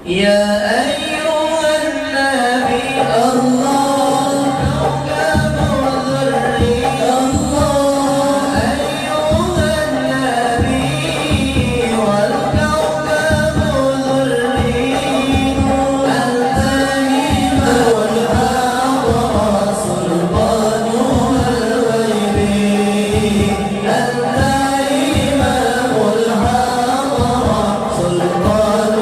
يا أيها النبي الله كوكب ذري الله أيها النبي والكوكب ذري أنت إمام الحضرة سلطان الغيب أنت إمام الحضرة سلطان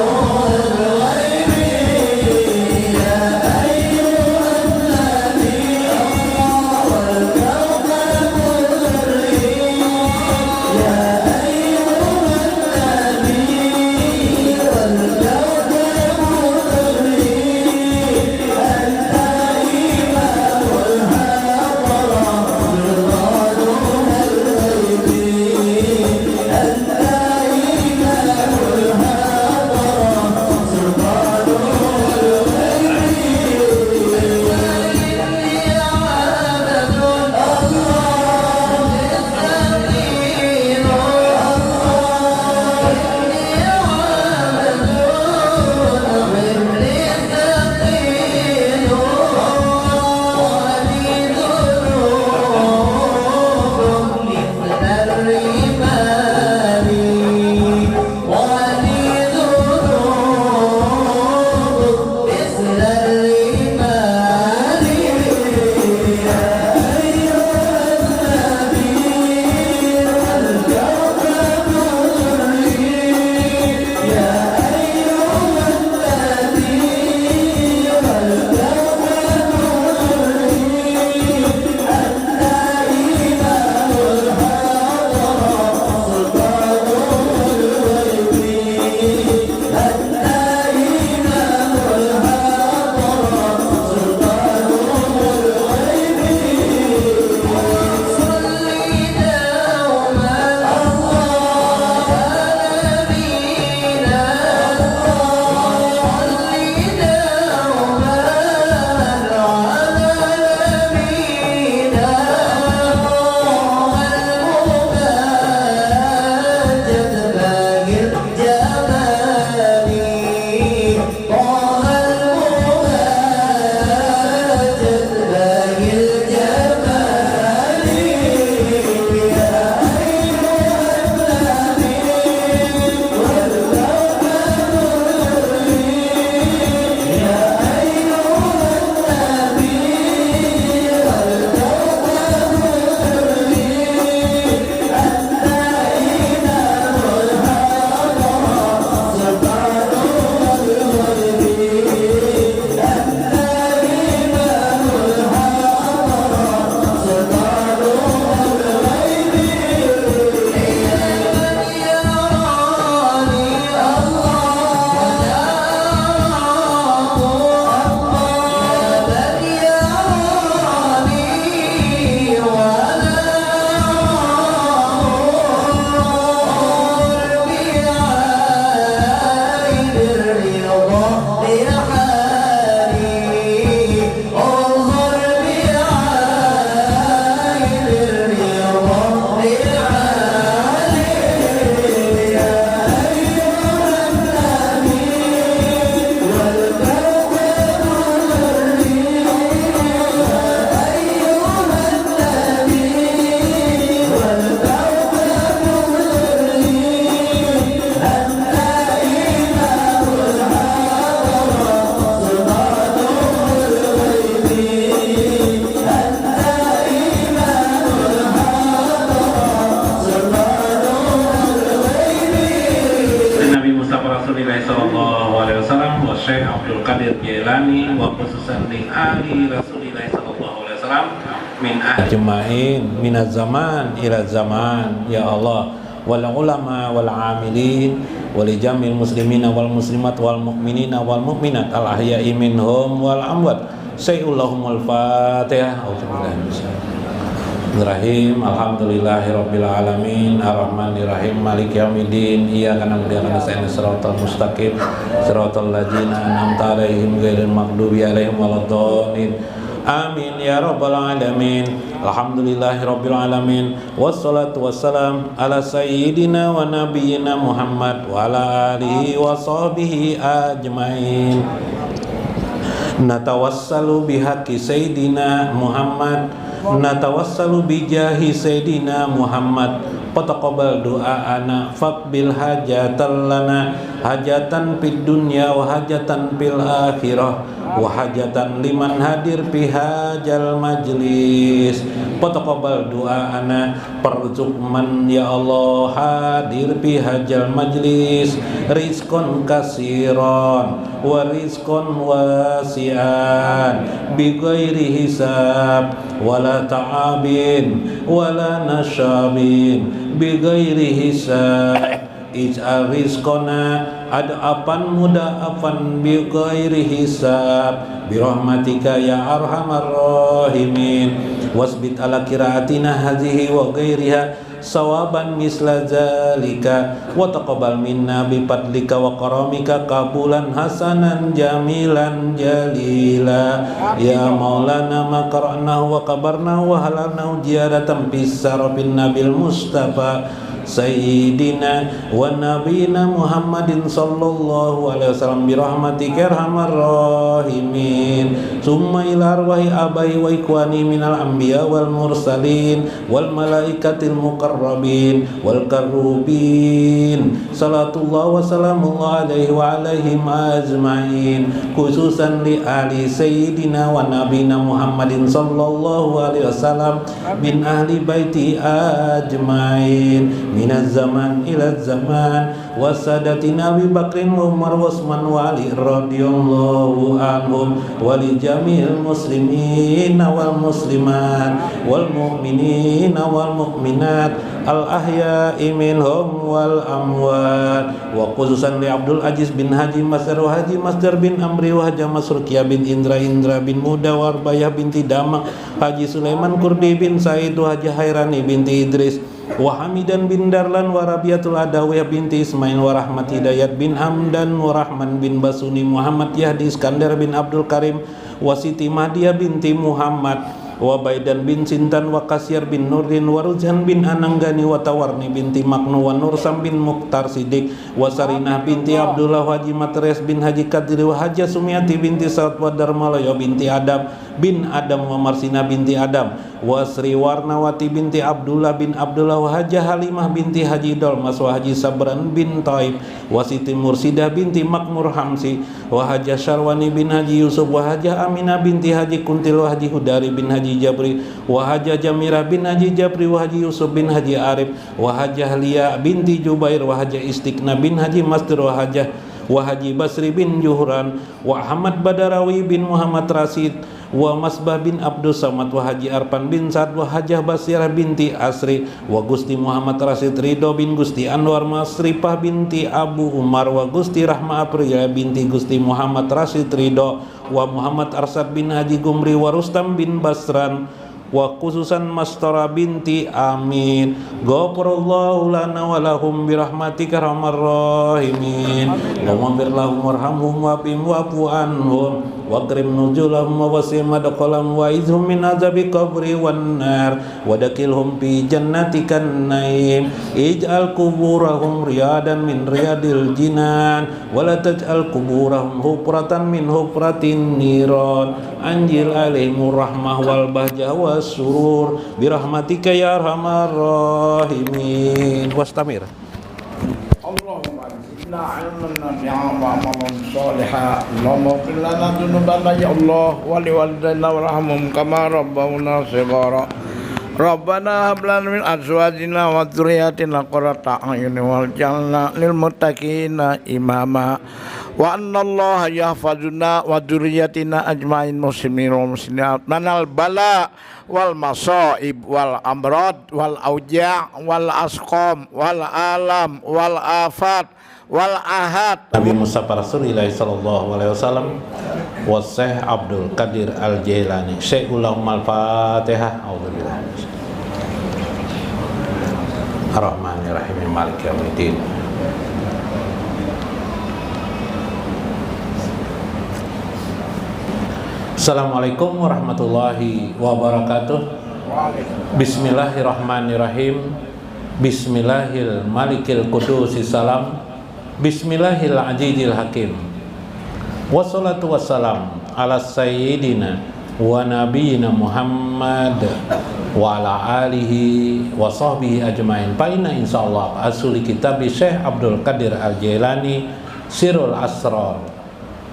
Syekh Abdul Qadir Jailani wa khususan li ali Rasulillah sallallahu alaihi wasallam min ajmain minaz zaman ila zaman ya Allah wal ulama wal amilin wal jamil muslimina wal muslimat wal mu'minina wal mu'minat al ahya'i minhum wal amwat sayyullahumul fatihah. Bismillahirrahmanirrahim. Alhamdulillahirabbil alamin arrahmanirrahim maliki yaumiddin iyyaka na'budu wa iyyaka nasta'in shiratal mustaqim shiratal ladzina an'amta 'alaihim ghairil maghdubi 'alaihim waladdallin Amin ya rabbal alamin. Alhamdulillahi rabbil alamin. Wassalatu wassalam ala sayyidina wa nabiyyina Muhammad wa ala alihi wa sahbihi ajmain. Natawassalu bihaqqi sayyidina Muhammad, natawassalu bijahi sayyidina Muhammad. Fataqabbal du'aana faqbil hajatan lana, hajatan fid dunya wa hajatan fil akhirah, wa hajatan liman hadir fi hajal majlis. Fataqabbal du'aana, percukman ya Allah hadir fi hajal majlis, rizqan kasiran wa rizqan wasi'an bi ghairi hisab wala ta'abin wala nasabin bi ghairi hisab. Ij'al rizqana ad'afan muda'afan bi ghairi hisab bi rahmatika ya arhamar rahimin. Wasbit ala qiraatina hadhihi wa ghairiha sawaban misla zalika wa taqabbal minna bi fadlika wa karamika qabulan hasanan jamilan jalila. Ya maulana ma qara'nahu wa kabarnahu wa halalnahu ziyadatan bis sarafin nabil mustafa Sayyidina wa nabiyina Muhammadin sallallahu alaihi wasallam bi rahmatika arhamar rahimin. Summa ila arwahi abai wa ikwani minal anbiya wal mursalin wal malaikatil muqarrabin wal karubin. Salatullah wa salamullah alaihi wa alaihim ajma'in. Khususan li ali sayyidina wa nabiyina Muhammadin sallallahu alaihi wasallam min ahli baiti ajma'in minaz zaman ila zaman wa sadatina Abi Bakrin wa Umar wa Utsman wa Ali radhiyallahu anhum wa li jami'il muslimin wal muslimat wal mu'minin wal mu'minat al ahya'i minhum wal amwat. Wa khususan li Abdul Aziz bin Haji Masdar wa Haji Masdar bin Amri wa Haji Masruqiyah bin Indra bin Muda wa Arba'iyah binti Damang, Haji Sulaiman Kurdi bin Said wa Haji Hairani binti Idris wa Hamidan bin Darlan wa Rabiatul Adawiyah binti Ismail wa Rahmat Hidayat bin Hamdan wa Rahman bin Basuni Muhammad Yahdi Iskandar bin Abdul Karim wa Siti Mahdiyah binti Muhammad wa Baidan bin Sintan wa Kasyar bin Nurdin wa Ruzhan bin Ananggani wa Tawarni binti Maknu wa Nursam bin Mukhtar Sidik wa Sarinah binti Abdullah wa Haji Matres bin Haji Kadri wa Haji Sumiati binti Saud wa Darmalaya binti Adam bin Adam wa Marsina binti Adam wa Sri Warnawati binti Abdullah bin Abdullah wa Haji Halimah binti Haji Dolmas wa Haji Sabran bin Taib wa Siti Mursidah binti Makmur Hamsi wa Haji Syarwani bin Haji Yusuf wa Haji Aminah binti Haji Kuntil wa Haji Hudari bin Haji Jabri wa Haji Jamirah bin Haji Jabri wa Haji Yusuf bin Haji Arif wa Haji Halia binti Jubair wa Haji Istiqna bin Haji Masdur wa Haji Basri bin Juhran wa Ahmad Badarawi bin Muhammad Rasid wa Masbah bin Abdul Samad wa Haji Arpan bin Sa'ad wa Hajah Basirah binti Asri wa Gusti Muhammad Rasid Ridho bin Gusti Anwar Masrifah binti Abu Umar wa Gusti Rahma Apriya binti Gusti Muhammad Rasid Ridho wa Muhammad Arsad bin Haji Gumri wa Rustam bin Basran wa khususan Mastara binti Amin. Ghafarallahu lana wa lahum birahmatika arhamar rahimin. Allahumma bir lahum warhamhum wa'fihim wa'fu anhum wa akrim nuzulahum wa wasi' madkhalahum wa izhum min azabi qabri wan nar wa dakilhum fi jannatikan naim. Ij'al kuburahum riyadan min riyadil jinan wa la taj'al kuburahum hufratan min hufratin niran. Anjil alaihimur rahmah wal bahjah wa surur birahmatika ya arhamar rahimin. Wastamir. Allahumma zidna ilman nafi'an wa amalan shalihan. Allahumma ighfir lana dhunubana ya Allah wa liwalidayna warhamhum kama rabbawna shighara. Rabbana hab lana min azwajina wa dhurriyyatina qurrata a'yunin waj'alna lil muttaqina imama. Wa annallaha yahfazuna wa dzurriyyatina ajmain muslimin wa muslimat manal bala wal masaib wal amrad wal auja' wal asqam wal alam wal afat wal ahad. Nabi Mustafa Rasulullah sallallahu alaihi wasallam wa Syekh Abdul Qadir Al-Jailani. Syekh ulama al-Fatihah. Auzubillah. Ar-Rahmanir-Rahim Maliki yaumiddin. Assalamualaikum warahmatullahi wabarakatuh. Bismillahirrahmanirrahim. Bismillahil malikil qudusis salam. Bismillahil azizil hakim. Wassalatu wassalam ala sayyidina wa nabiyina Muhammad wa ala alihi wa sahbihi ajmain. Fa inna insyaallah asuli kitab Syekh Abdul Qadir Al-Jailani Sirrul Asrar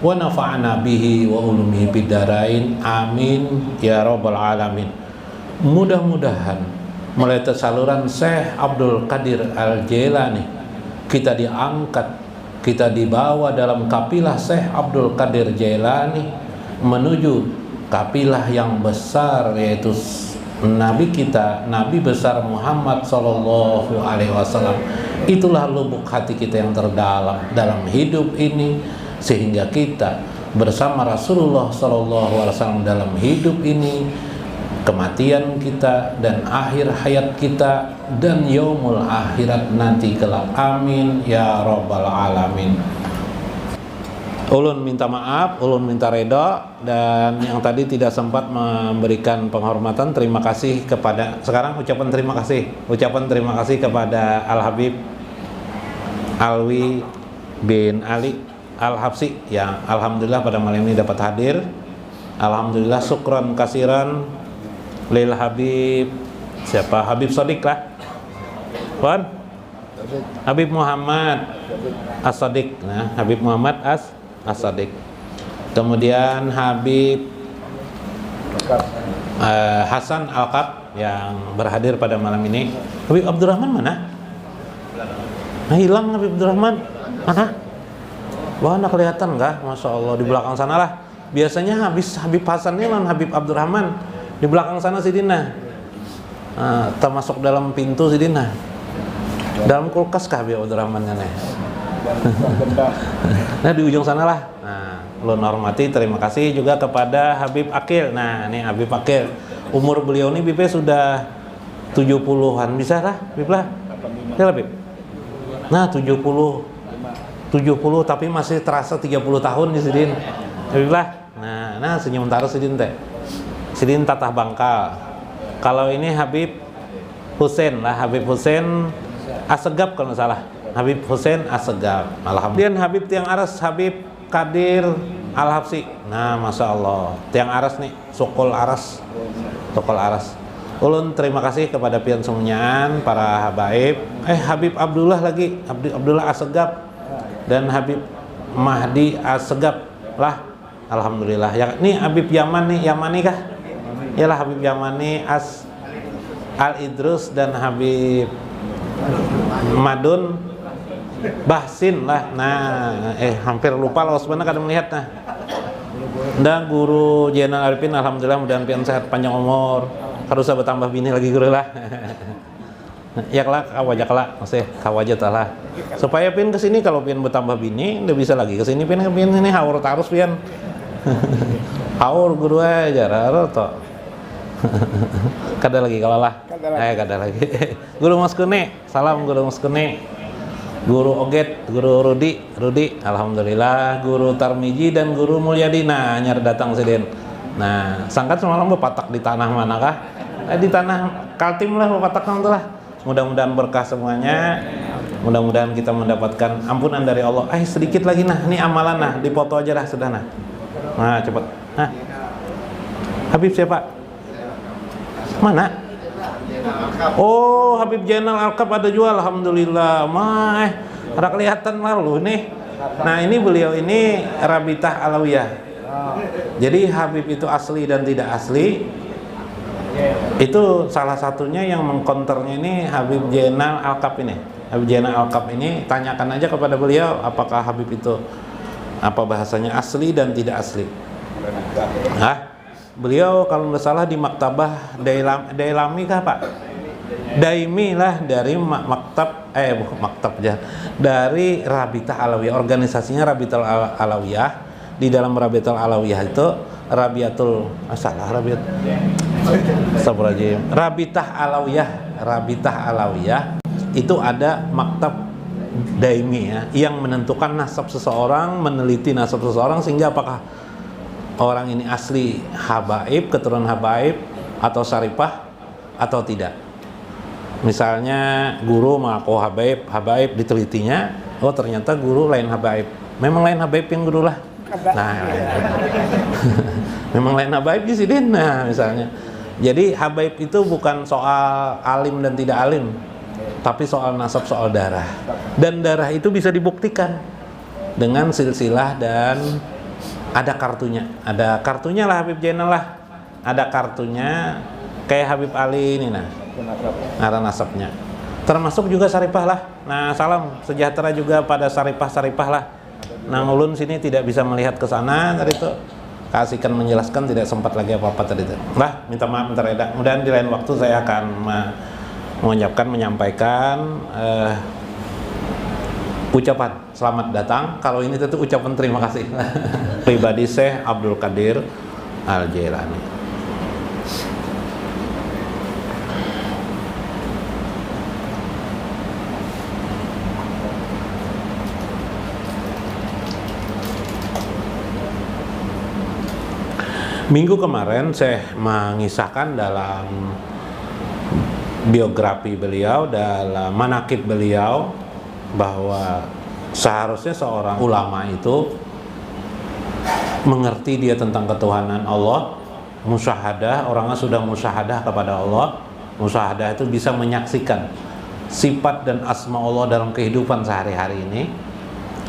wa nafa'ana bihi wa ulumihi bidarain, amin ya rabbal alamin. Mudah-mudahan melalui saluran Syekh Abdul Qadir Al-Jailani kita diangkat, kita dibawa dalam kapilah Syekh Abdul Qadir Jailani menuju kapilah yang besar, yaitu Nabi kita, Nabi besar Muhammad Sallallahu Alaihi Wasallam. Itulah lubuk hati kita yang terdalam dalam hidup ini, sehingga kita bersama Rasulullah Sallallahu Alaihi Wasallam dalam hidup ini, kematian kita dan akhir hayat kita dan yaumul akhirat nanti kelak, amin ya rabbal alamin. Ulun minta maaf, ulun minta reda, dan yang tadi tidak sempat memberikan penghormatan, terima kasih kepada, sekarang ucapan terima kasih kepada Al-Habib Alwi bin Ali Al-Habsi yang alhamdulillah pada malam ini dapat hadir. Alhamdulillah, syukran kasiran lil Habib, siapa? Habib Sodik lah, Wan? Habib Muhammad As-Sodik. Nah, Habib Muhammad As-Sodik. Kemudian Habib Hasan Al-Qab yang berhadir pada malam ini. Habib Abdurrahman mana? Nah, hilang Habib Abdurrahman. Mana? Wah, nak kelihatan enggak? Masya Allah, di belakang sana lah. Biasanya Habib Hasan ini lawan Habib Abdurrahman. Di belakang sana si Dina. Termasuk dalam pintu si Dina. Dalam kulkas kah Habib Abdurrahman kan ya? Nah, di ujung sana lah. Nah, lo hormati, terima kasih juga kepada Habib Akil. Nah, ini Habib Akil. Umur beliau ini Bip sudah 70-an bisa lah, Bip lah. Ya lah, Bip. Nah, 70 tapi masih terasa 30 tahun di Sidin. Habib lah. Nah, senyum taruh Sidin teh. Sidin tatah bangkal. Kalau ini Habib Husain lah, Habib Husain Assegaf kalau nggak salah. Habib Husain Assegaf. Alhamdulillah. Habib Tiang Aras, Habib Qadir Al-Habsi. Nah, masya Allah. Tiang Aras nih, Sokol Aras. Ulun terima kasih kepada pian semuanya, para habaib. Habib Abdullah lagi, Abdullah Assegaf dan Habib Mahdi Assegaf lah. Alhamdulillah. Ya, ini Habib Yamani kah? Yalah, Habib Yamani Al-Idrus dan Habib Madun Bahsin lah. Nah, hampir lupa loh sebenarnya kadang melihat. Nah, dan Guru Jenal Arifin, alhamdulillah mudah-mudahan pian sehat panjang umur. Harus bertambah bini lagi guru lah. Ya kelak kawajak lah, masih kawajat lah. Supaya pin kesini, kalau pin bertambah bini, udah bisa lagi kesini pin ini haur tarus pin. Haur guru aja raro toh. Kada lagi kalau lah. Kada lagi. Guru Mas Kune, salam Guru Mas Kune. Guru Oget, Guru Rudi, alhamdulillah. Guru Tarmiji dan Guru Mulyadi, nah nyar datang sidin. Nah, sangkat semalam berpatak di tanah manakah? Di tanah Kaltim lah berpatak itu lah. Mudah-mudahan berkah semuanya. Mudah-mudahan kita mendapatkan ampunan dari Allah. Sedikit lagi nah, ini amalan nah, dipoto aja dah sudah nah. Nah, cepat. Nah. Habib siapa? Mana? Oh, Habib Jainal Al-Qab ada juga, alhamdulillah. Ada kelihatan lalu nih. Nah, ini beliau ini Rabitah Alawiyah. Jadi Habib itu asli dan tidak asli. Itu salah satunya yang mengkonternya ini Habib Jainal Al-Qab ini. Habib Jainal Al-Qab ini, tanyakan aja kepada beliau apakah Habib itu apa bahasanya asli dan tidak asli. Beliau kalau nggak salah di Maktabah Dailami kah Pak? Daimi lah, dari dari Rabitah Alawiyah, organisasinya Rabitah Alawiyah. Di dalam Rabitah Alawiyah itu Rabitah Alawiyah itu ada maktab daimi ya, yang menentukan nasab seseorang, meneliti nasab seseorang sehingga apakah orang ini asli habaib, keturunan habaib atau syarifah atau tidak. Misalnya guru mengaku habaib ditelitinya, oh ternyata guru lain habaib. Memang lain habaib yang guru lah. Nah, memang lain habaib di sini. Nah, misalnya. Jadi habaib itu bukan soal alim dan tidak alim, tapi soal nasab, soal darah. Dan darah itu bisa dibuktikan dengan silsilah dan ada kartunya. Ada kartunya lah Habib Jainal lah. Ada kartunya kayak Habib Ali ini nah. Ada nasabnya. Termasuk juga syarifah lah. Nah, salam sejahtera juga pada syarifah lah. Nah, ulun sini tidak bisa melihat ke sana tadi itu. Kasihkan menjelaskan tidak sempat lagi apa-apa tadi itu. Lah, minta maaf bentar Eda. Kemudian di lain waktu saya akan menyampaikan ucapan selamat datang. Kalau ini tentu ucapan terima kasih. Pribadi Syekh Abdul Qadir Al-Jailani. Minggu kemarin saya mengisahkan dalam biografi beliau, dalam manaqib beliau, bahwa seharusnya seorang ulama itu mengerti dia tentang ketuhanan Allah, musyahadah, orangnya sudah musyahadah kepada Allah. Musyahadah itu bisa menyaksikan sifat dan asma Allah dalam kehidupan sehari-hari ini.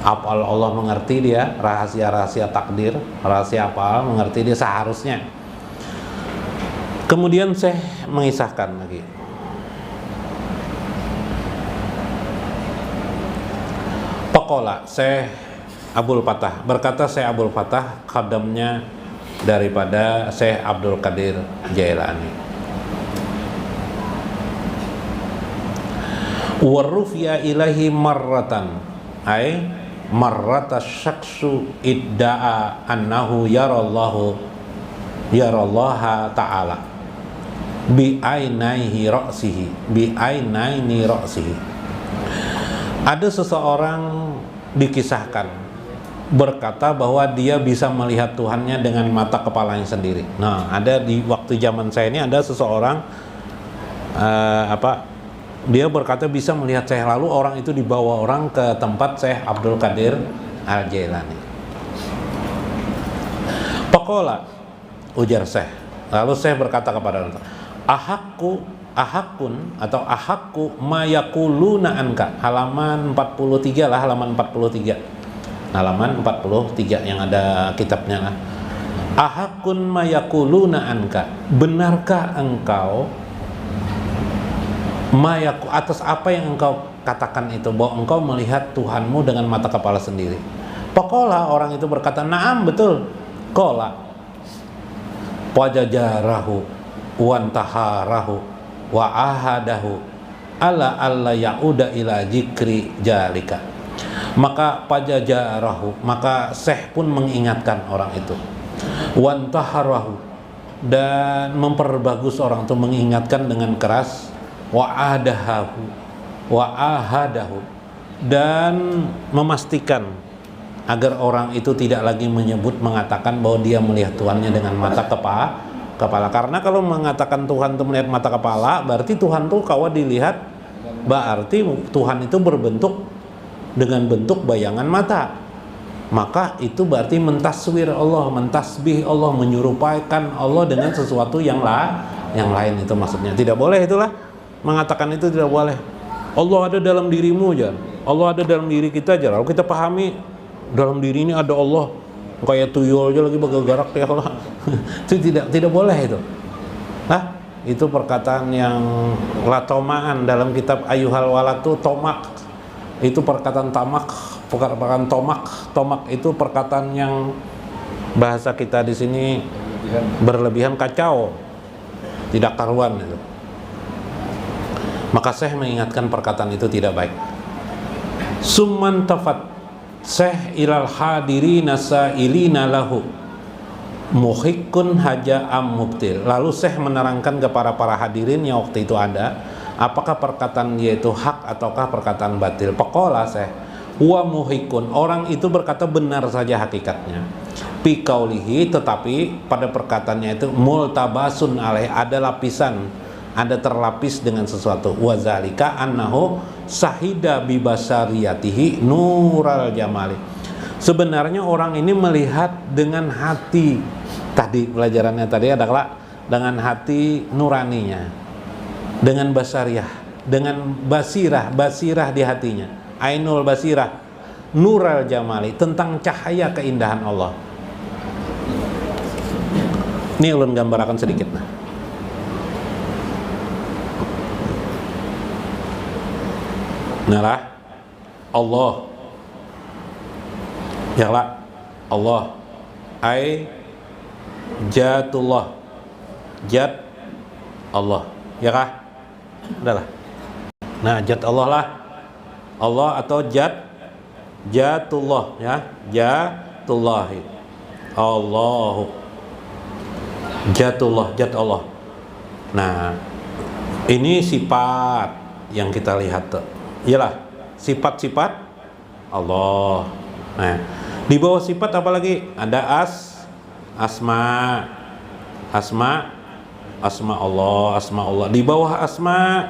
Apal Allah mengerti dia, rahasia-rahasia takdir, rahasia apal mengerti dia seharusnya. Kemudian saya mengisahkan lagi. Pakola, saya Abdul Fatah, berkata saya Abdul Fatah, khadamnya daripada Syekh Abdul Qadir Jailani. Warufiya ilahi marratan, ay marrata syaksu idda'a annahu yarallaha ta'ala bi'ainaini ra'sihi. Ada seseorang dikisahkan berkata bahwa dia bisa melihat Tuhannya dengan mata kepalanya sendiri. Nah, ada di waktu zaman saya ini ada seseorang dia berkata bisa melihat Syekh, lalu orang itu dibawa orang ke tempat Syekh Abdul Qadir Al-Jailani. Pakola, ujar Syekh. Lalu Syekh berkata kepada orang, ahakun atau ahakku mayakuluna anka. Halaman 43 lah, halaman 43. Halaman 43 yang ada kitabnya lah. Ahakun mayakuluna anka. Benarkah engkau mayaku atas apa yang engkau katakan itu, bahwa engkau melihat Tuhanmu dengan mata kepala sendiri? Pakola, orang itu berkata, naam, betul. Kola wajajarahu wantaharahu wa ahadahu ala yauda ila jikri jalika. Maka pajajarahu, maka Syekh pun mengingatkan orang itu, wantaharahu, dan memperbagus orang itu, mengingatkan dengan keras, wa ahadahu, dan memastikan agar orang itu tidak lagi mengatakan bahwa dia melihat Tuhannya dengan mata kepala. Karena kalau mengatakan Tuhan itu melihat mata kepala, berarti Tuhan itu kalau dilihat, berarti Tuhan itu berbentuk dengan bentuk bayangan mata. Maka itu berarti mentaswir Allah, mentasbih Allah, menyerupaikan Allah dengan sesuatu yang lain. Itu maksudnya. Tidak boleh itulah. Mengatakan itu tidak boleh. Allah ada dalam dirimu aja. Allah ada dalam diri kita aja. Lalu kita pahami dalam diri ini ada Allah. Kayak tuyul aja lagi bergerak ya Allah. Itu tidak boleh itu. Nah, itu perkataan yang latomaan dalam kitab Ayyuhal Walad itu tomak. Itu perkataan tamak, perkataan tomak. Tomak itu perkataan yang bahasa kita di sini berlebihan, kacau. Tidak karuan itu. Maka Syekh mengingatkan perkataan itu tidak baik. Summan tafat Syekh ilal hadirina sa'ilina lahu muhikkun haja am mubtil. Lalu Syekh menerangkan kepada para hadirin yang waktu itu ada, apakah perkataan dia itu hak ataukah perkataan batil. Pakola Syekh, wa muhikkun, orang itu berkata benar saja hakikatnya. Fi qaulihi, tetapi pada perkataannya itu multabasun alaih, ada lapisan, ada terlapis dengan sesuatu. Wa zalika annahu sahida bi basariyatihi nural jamali. Sebenarnya orang ini melihat dengan hati. Tadi pelajarannya tadi adalah dengan hati nuraninya, dengan basariyah, dengan basirah di hatinya, ainul basirah, nural jamali, tentang cahaya keindahan Allah. Ini ulun gambarkan sedikit nah. Nah Allah, ya lah Allah, ai jatullah, jat Allah, ya kah? Udahlah. Nah, jat Allah lah, Allah atau jatullah, ya, jatullahi, Allahu, jatullah, jat Allah. Nah, ini sifat yang kita lihat tuh. Iyalah, sifat-sifat Allah. Nah, di bawah sifat apa lagi? Ada asma Allah, asma Allah. Di bawah asma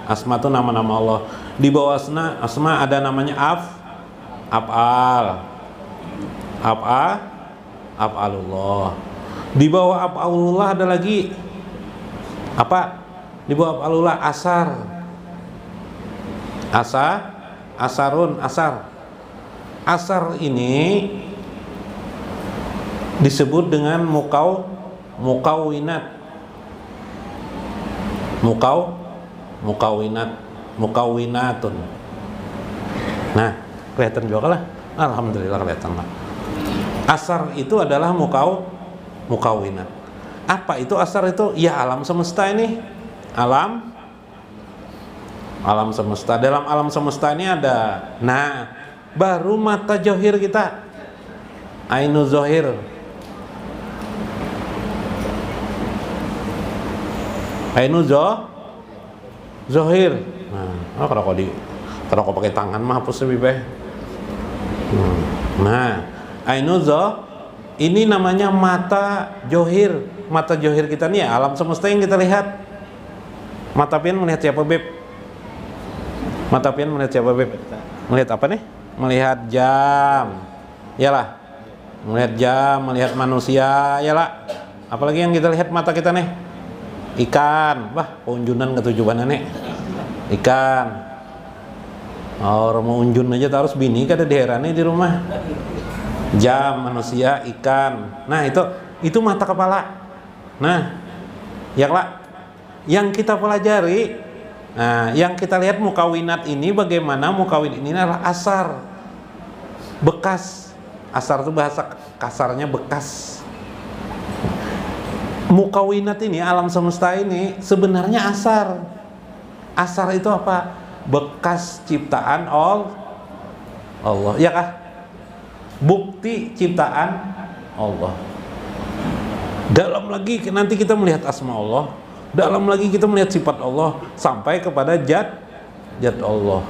itu nama-nama Allah. Di bawah asma ada namanya af'alullah. Di bawah af'alullah ada lagi apa? Di bawah af'alullah asar ini disebut dengan mukawinatun. Nah, kelihatan juga lah. Alhamdulillah kelihatan lah. Asar itu adalah mukawinat. Apa itu asar itu? Ya alam semesta ini. Alam semesta. Dalam alam semesta ini ada. Nah, baru mata johir kita. Ainu zohir. Ainu zohir. Nah, kalau kau pakai tangan mah hapus lebih baik. Nah, ainu ini namanya mata johir. Mata johir kita nih ya, alam semesta yang kita lihat. Mata pian melihat siapa, Beb? Mata pian melihat siapa, Beb? Melihat apa nih? Melihat jam. Iyalah. Melihat jam, melihat manusia, iyalah. Apalagi yang kita lihat mata kita nih? Ikan. Wah, unjunan ketujuan nih. Ikan. Orang mau unjun aja harus bini kada diherani di rumah. Jam, manusia, ikan. Nah, itu mata kepala. Nah, yang kita pelajari. Nah, yang kita lihat mukawinat ini, bagaimana mukawin ini adalah asar, bekas. Asar itu bahasa kasarnya bekas. Mukawinat ini, alam semesta ini sebenarnya asar. Asar itu apa? Bekas ciptaan Allah, ya kah? Bukti ciptaan Allah. Dalam lagi nanti kita melihat asma Allah. Dalam lagi kita melihat sifat Allah sampai kepada zat Allah.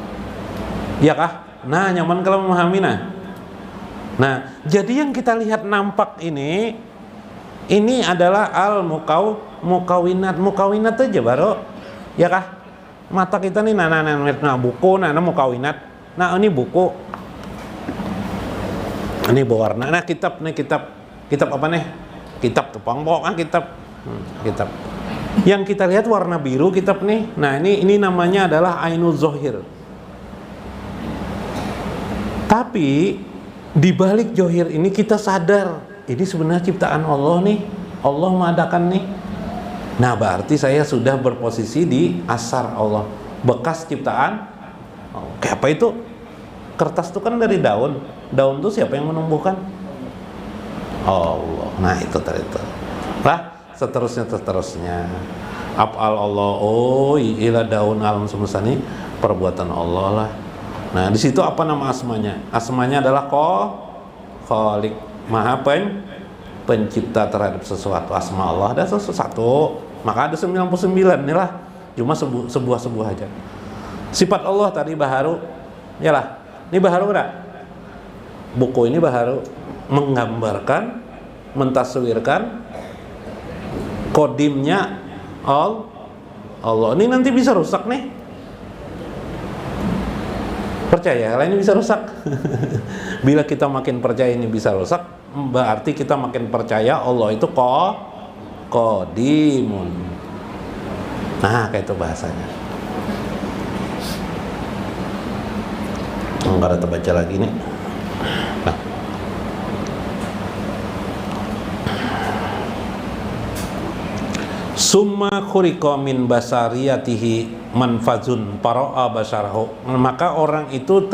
Ya kah? Nah, nyaman kalau memahami nah, jadi yang kita lihat nampak ini adalah mukawinat. Mukawinat aja baru. Ya kah? Mata kita nih nah buku mukawinat. Nah, ini buku. Ini berwarna. Nah, kitab apa nih? Kitab tepang pokok kitab. Kitab. Yang kita lihat warna biru kitab nih. Nah, ini namanya adalah ainul zohir. Tapi di balik zohir ini kita sadar ini sebenarnya ciptaan Allah nih. Allah mengadakan nih. Nah, berarti saya sudah berposisi di asar Allah, bekas ciptaan. Kayak apa itu? Kertas itu kan dari daun. Daun itu siapa yang menumbuhkan? Allah. Nah, itu tadi itu. Lah, seterusnya af'al Allah, ila daun alam semesta ini perbuatan Allah lah. Nah, di situ apa nama asmanya? Asmanya adalah Khaliq, Maha pencipta terhadap sesuatu. Asma Allah ada sesuatu, maka ada 99 inilah. Cuma sebuah aja. Sifat Allah tadi baharu, yalah. Ini baharu enggak? Buku ini baharu. menggambarkan, mentaswirkan kodimnya Allah. Ini nanti bisa rusak nih. Percaya kalau ini bisa rusak. Bila kita makin percaya ini bisa rusak, berarti kita makin percaya Allah itu qadimun. Nah, kayak itu bahasanya. Enggak ada terbaca lagi nih. Nah. Summa khuriqa min basariyatihi manfazun para'a basarahu. Maka orang itu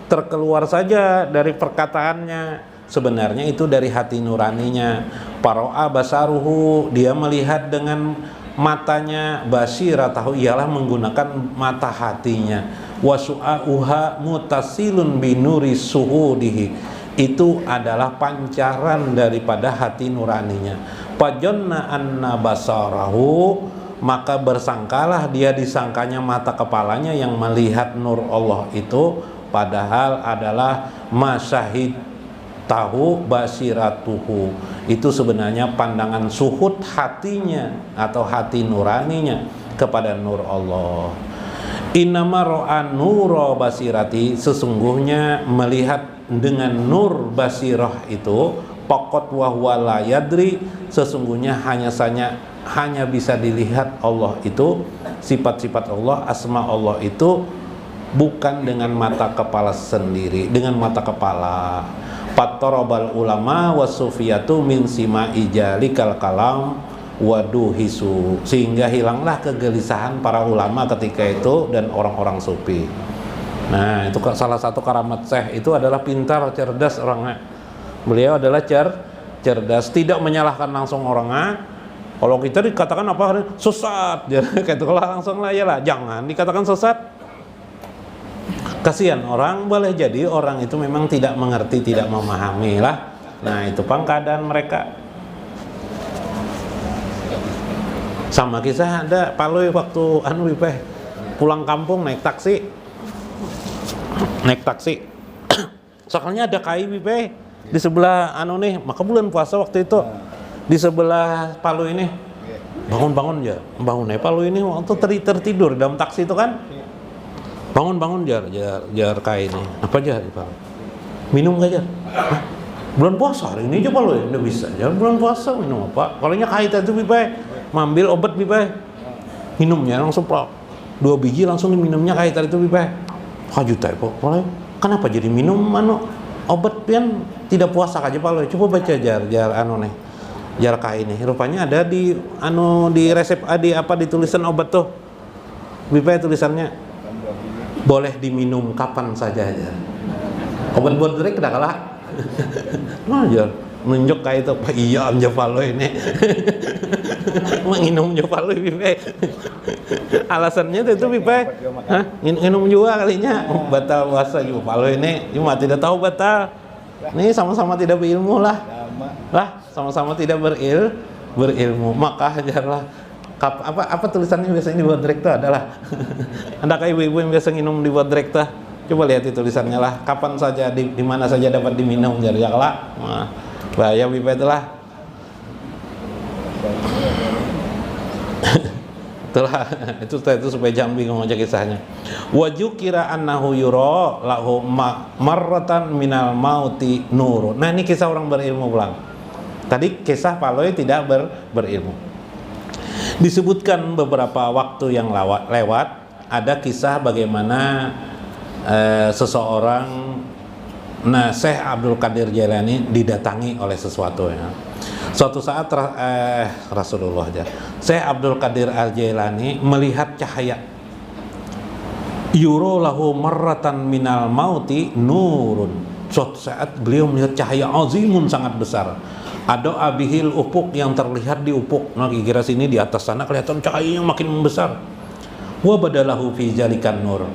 terkeluar saja dari perkataannya, sebenarnya itu dari hati nuraninya. Para'a basaruhu, dia melihat dengan matanya, basiratahu ialah menggunakan mata hatinya. Wasu'auha mutasilun binuri suhudihi, itu adalah pancaran daripada hati nuraninya. Fajonna anna basarahu, maka bersangkalah dia, disangkanya mata kepalanya yang melihat nur Allah itu, padahal adalah masyahid tahu basiratuhu, itu sebenarnya pandangan suhud hatinya atau hati nuraninya kepada nur Allah. Innama ro'a nuro basirati, sesungguhnya melihat dengan nur basirah itu, pokot wahwa la yadri, sesungguhnya hanya bisa dilihat Allah itu, sifat-sifat Allah, asma Allah itu bukan dengan mata kepala sendiri, dengan mata kepala. Fattarabal ulama wasufiyatu min sima ijalikal kalam waduhisu, sehingga hilanglah kegelisahan para ulama ketika itu dan orang-orang sufi. Nah, itu salah satu karamat Syekh itu adalah pintar, cerdas orangnya. Beliau adalah cerdas, tidak menyalahkan langsung orangnya. Kalau kita dikatakan apa, sesat, kayak itu langsung lah, ya lah, jangan dikatakan sesat. Kasihan orang, boleh jadi orang itu memang tidak mengerti, tidak memahami lah. Nah, itu pang keadaan mereka. Sama kisah ada Paloi waktu pulang kampung naik taksi. Soalnya ada KAI di sebelah maka bulan puasa waktu itu di sebelah Palu ini bangun Palu ini waktu tertidur dalam taksi itu kan, bangun jar KAI ini apa aja di Palu, minum gak jar? Bulan puasa hari ini aja Palu ya, udah bisa jar bulan puasa minum apa? Kalau nya KAI itu mambil obat minumnya langsung 2 biji langsung diminumnya KAI itu juta ya Palu. Kenapa jadi minum obat pian tidak puasa aja Palu? Coba baca jar KAI ini. Rupanya ada di di resep di tulisan obat tuh. Tulisannya boleh diminum kapan saja aja. Obat bodrek udah kalah. Nah, jar nunjuk kayak itu, iya Palu ini. Menginum Palu alasannya itu minum juga kalinya batal puasa juga Palu ini, cuma tidak tahu batal. Ini sama-sama tidak berilmu lah, sama-sama tidak berilmu. Maka ajarlah apa tulisannya biasanya di bodrek itu adalah ada kayak ibu-ibu yang biasa minum di bodrek tuh. Coba lihat itu tulisannya lah, kapan saja di mana saja dapat diminum, jadi lah. Nah, bahaya itulah. Itu supaya jangan bingung aja kisahnya. Waju kira annahu yura lahu marratan minal mauti nurun. Nah, ini kisah orang berilmu pulang. Tadi kisah Paloi tidak berilmu. Disebutkan beberapa waktu yang lewat ada kisah bagaimana seseorang Syekh Abdul Qadir Jailani didatangi oleh sesuatu ya. Suatu saat Rasulullah Syekh Abdul Qadir Al-Jailani melihat cahaya. Yuro lahu marratan minal mauti nurun. Suatu saat beliau melihat cahaya azimun sangat besar. Ada abihil ufuk yang terlihat di ufuk. Nah, kira sini di atas sana kelihatan cahayanya makin besar. Wa badalahu fi jalikan nur.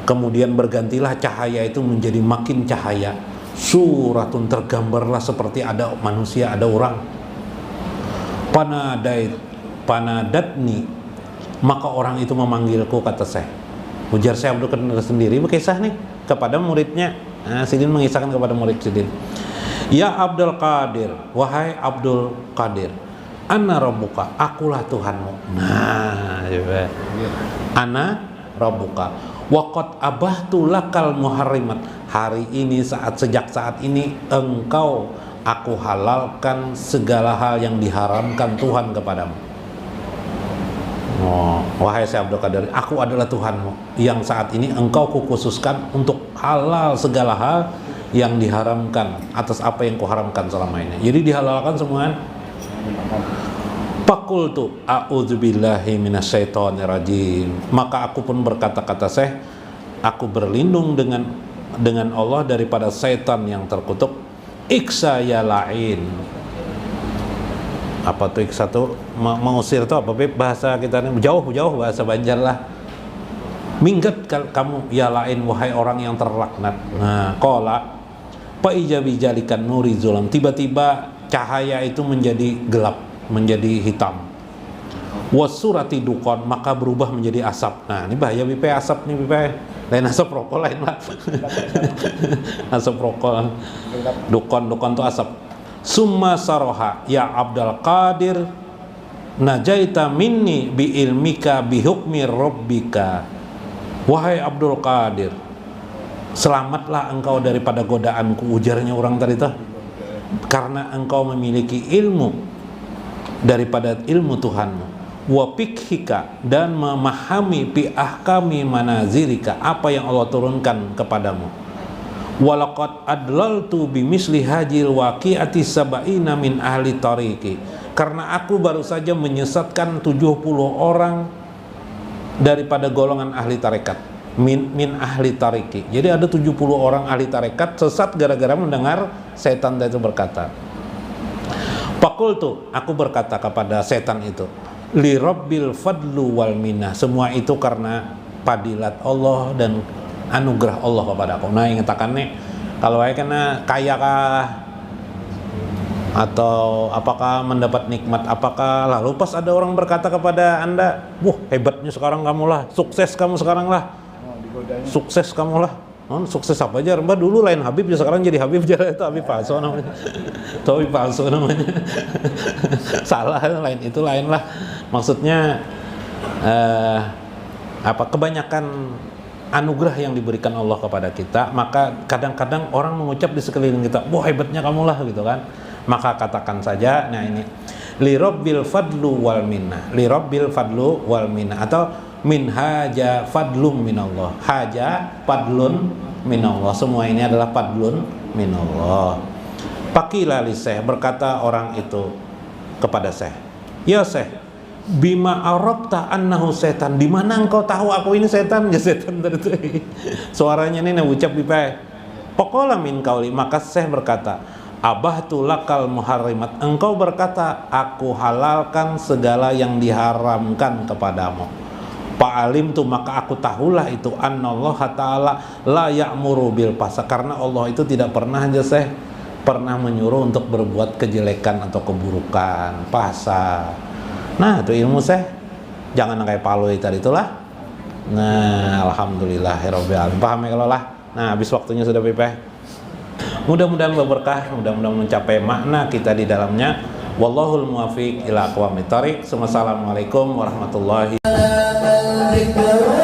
Kemudian bergantilah cahaya itu menjadi makin cahaya. Suratun, tergambarlah seperti ada manusia, ada orang. Panadatni, maka orang itu memanggilku, kata Syekh. Ujar Syekh Abdul Qadir sendiri berkisah nih kepada muridnya. Sidin mengisahkan kepada murid Sidin. Ya Abdul Qadir, wahai Abdul Qadir, Ana rabbuka, akulah Tuhanmu. Nah, coba. Ana rabbuka. Waqad abahtu lakal muharrimat. Hari ini, sejak saat ini engkau, aku halalkan segala hal yang diharamkan Tuhan kepadamu. Oh, wahai saya Abdul Qadir, aku adalah Tuhanmu yang saat ini engkau kukhususkan untuk halal segala hal yang diharamkan atas apa yang kuharamkan selama ini. Jadi dihalalkan semua. Fakultu a'udzubillahi minasyaitonirrajim. Maka aku pun berkata-kata, aku berlindung dengan Allah daripada setan yang terkutuk. Iksa ya la'in. Apa tuh iksa tuh? Mengusir tuh apa? Bahasa kita ini jauh-jauh, bahasa Banjar lah. Minggat kamu ya la'in, wahai orang yang terlaknat. Nah, qala fa ijabi jalikan nuri zulam. Tiba-tiba cahaya itu menjadi gelap, menjadi hitam. Wasurati dukon, maka berubah menjadi asap. Nah, ini bahaya bipe asap nih bipe. Lain asap rokok lain lah. Asap rokok. Dukon tuh asap. Summa saroha ya Abdul Qadir najaita minni bi ilmika bi hukmi rabbika. Wahai Abdul Qadir, selamatlah engkau daripada godaanku, ujarnya orang tadi tuh. Karena engkau memiliki ilmu daripada ilmu Tuhanmu, wa fiqhika, dan memahami bi ahkami manazilika, apa yang Allah turunkan kepadamu. Walaqad adlaltu bimisli hajil waqi'ati sab'ina min ahli tariqi. Karena aku baru saja menyesatkan 70 orang daripada golongan ahli tarekat. Min ahli tariki. Jadi ada 70 orang ahli tarekat sesat gara-gara mendengar setan itu berkata. Fakultu, aku berkata kepada setan itu, li rabbil fadlu wal minna. Semua itu karena padilat Allah dan anugerah Allah kepada aku. Nah, ingatakannya kalau saya kena kaya kah, atau apakah mendapat nikmat apakah, lalu pas ada orang berkata kepada Anda, wah hebatnya sekarang kamu lah, sukses kamu sekarang lah, sukses kamu lah. Sukses apa aja? Mbak dulu lain Habib, ya sekarang jadi Habib, jadi itu Habib palsu namanya. Itu Habib palsu namanya. Salah, lain itu lain lah. Maksudnya kebanyakan anugerah yang diberikan Allah kepada kita, maka kadang-kadang orang mengucap di sekeliling kita, wah hebatnya kamu lah gitu kan. Maka katakan saja, nah ini li rabbil fadlu wal minna, li rabbil fadlu wal minna, atau min haja fadlum minallah. Haja fadlun minallah, semua ini adalah fadlun minallah. Pakila li Syekh, berkata orang itu kepada Syekh, ya Syekh, bima arabta annahu setan, di mana engkau tahu aku ini setan? Ya setan tadi. Suaranya ini ucap bipai. Paqala min qauli, maka Syekh berkata, abahtu lakal muharrimat, engkau berkata aku halalkan segala yang diharamkan kepadamu. Fa'alim tu, maka aku tahulah itu, annallaha ta'ala la ya'muru bil fahsya, karena Allah itu tidak pernah aja pernah menyuruh untuk berbuat kejelekan atau keburukan, fahsya. Nah, itu ilmu jangan kayak paloi tadi itulah. Nah, alhamdulillahirabbil alamin. Paham ya kalau lah. Nah, habis waktunya sudah pipeh. Mudah-mudahan berkah, mudah-mudahan mencapai makna kita di dalamnya. Wallahul muwaffiq ila aqwamit thoriq. Wassalamualaikum warahmatullahi wabarakatuh.